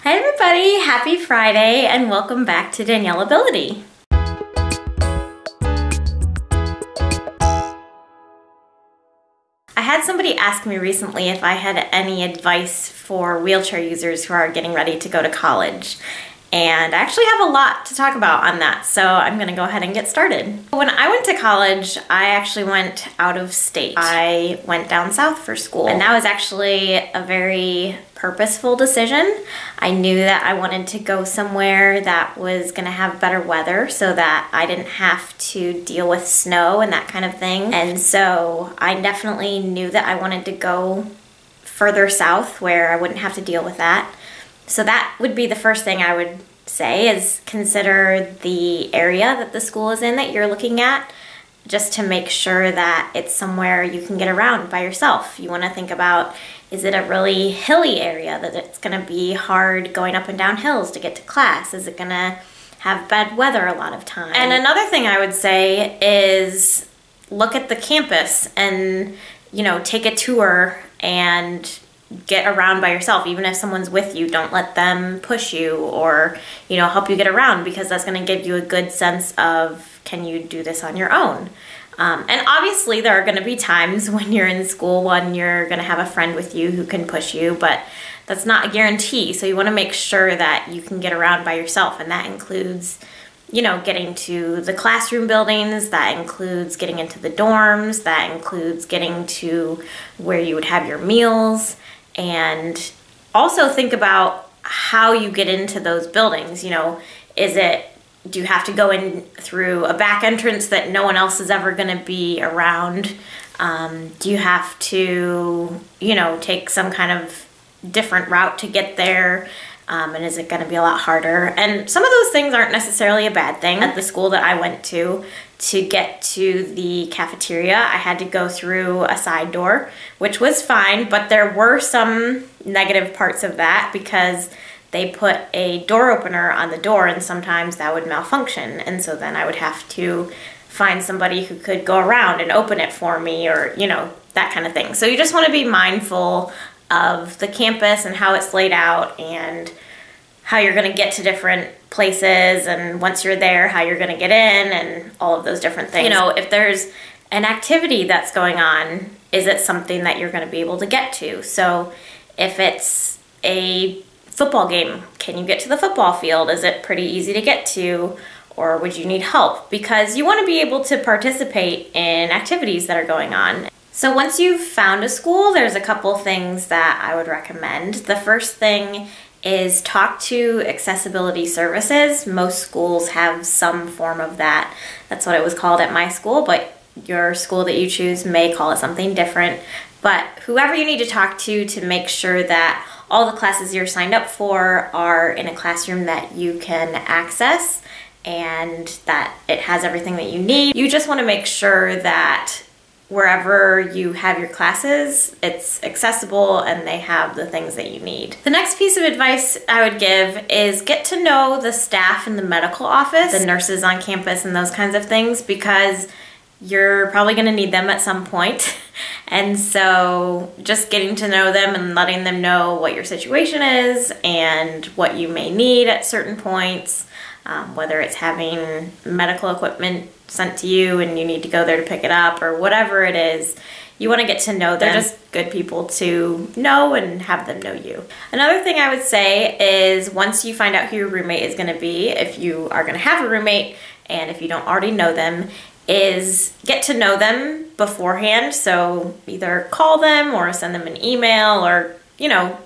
Hi everybody, happy Friday and welcome back to Daniellability. I had somebody ask me recently if I had any advice for wheelchair users who are getting ready to go to college. And I actually have a lot to talk about on that, so I'm gonna go ahead and get started. When I went to college, I actually went out of state. I went down south for school, and that was actually a very purposeful decision. I knew that I wanted to go somewhere that was gonna have better weather so that I didn't have to deal with snow and that kind of thing. And so I definitely knew that I wanted to go further south where I wouldn't have to deal with that. So that would be the first thing I would say, is consider the area that the school is in that you're looking at, just to make sure that it's somewhere you can get around by yourself. You want to think about, is it a really hilly area that it's going to be hard going up and down hills to get to class? Is it going to have bad weather a lot of time? And another thing I would say is look at the campus and, take a tour and get around by yourself. Even if someone's with you, don't let them push you or, help you get around, because that's going to give you a good sense of, can you do this on your own? And obviously there are going to be times when you're in school when you're going to have a friend with you who can push you, but that's not a guarantee. So you want to make sure that you can get around by yourself, and that includes getting to the classroom buildings, that includes getting into the dorms, that includes getting to where you would have your meals. And also think about how you get into those buildings. Do you have to go in through a back entrance that no one else is ever going to be around? Do you have to, take some kind of different route to get there? And is it going to be a lot harder? And some of those things aren't necessarily a bad thing. At the school that I went to get to the cafeteria, I had to go through a side door, which was fine, but there were some negative parts of that because they put a door opener on the door, and sometimes that would malfunction. And so then I would have to find somebody who could go around and open it for me, or, that kind of thing. So you just want to be mindful of the campus and how it's laid out, and how you're going to get to different places, and once you're there, how you're going to get in, and all of those different things. If there's an activity that's going on, is it something that you're going to be able to get to? So if it's a football game, can you get to the football field? Is it pretty easy to get to, or would you need help? Because you want to be able to participate in activities that are going on. So once you've found a school, there's a couple things that I would recommend. The first thing is talk to accessibility services. Most schools have some form of that. That's what it was called at my school, but your school that you choose may call it something different. But whoever you need to talk to make sure that all the classes you're signed up for are in a classroom that you can access and that it has everything that you need. You just want to make sure that wherever you have your classes, it's accessible and they have the things that you need. The next piece of advice I would give is get to know the staff in the medical office, the nurses on campus and those kinds of things, because you're probably going to need them at some point. And so just getting to know them and letting them know what your situation is and what you may need at certain points, whether it's having medical equipment sent to you and you need to go there to pick it up, or whatever it is, you want to get to know them. They're just good people to know and have them know you. Another thing I would say is, once you find out who your roommate is going to be, if you are going to have a roommate and if you don't already know them, is get to know them beforehand. So either call them or send them an email, or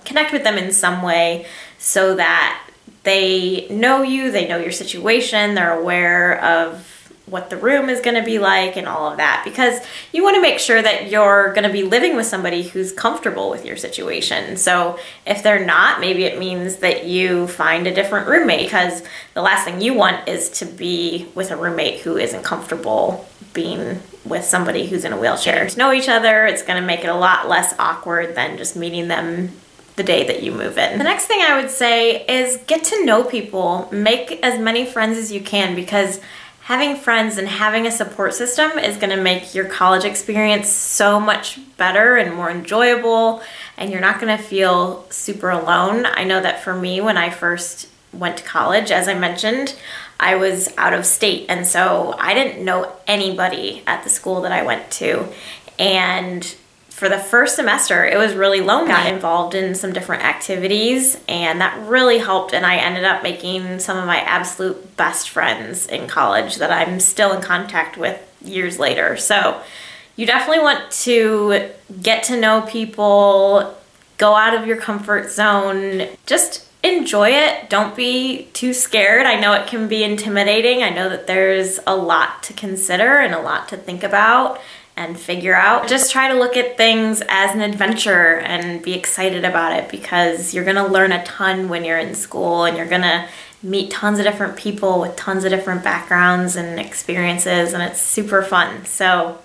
connect with them in some way so that they know you, they know your situation, they're aware of what the room is going to be like and all of that, because you want to make sure that you're going to be living with somebody who's comfortable with your situation. So if they're not, maybe it means that you find a different roommate, because the last thing you want is to be with a roommate who isn't comfortable being with somebody who's in a wheelchair. Getting to know each other, it's going to make it a lot less awkward than just meeting them the day that you move in. The next thing I would say is get to know people. Make as many friends as you can, because having friends and having a support system is going to make your college experience so much better and more enjoyable, and you're not going to feel super alone. I know that for me, when I first went to college, as I mentioned, I was out of state, and so I didn't know anybody at the school that I went to. And for the first semester, it was really lonely. I got involved in some different activities, and that really helped, and I ended up making some of my absolute best friends in college that I'm still in contact with years later. So you definitely want to get to know people, go out of your comfort zone, just enjoy it. Don't be too scared. I know it can be intimidating. I know that there's a lot to consider and a lot to think about and figure out. Just try to look at things as an adventure and be excited about it, because you're gonna learn a ton when you're in school, and you're gonna meet tons of different people with tons of different backgrounds and experiences, and it's super fun. So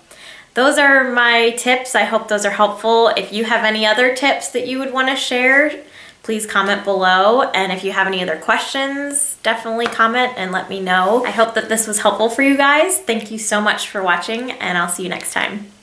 those are my tips. I hope those are helpful. If you have any other tips that you would want to share, please comment below. And if you have any other questions, definitely comment and let me know. I hope that this was helpful for you guys. Thank you so much for watching, and I'll see you next time.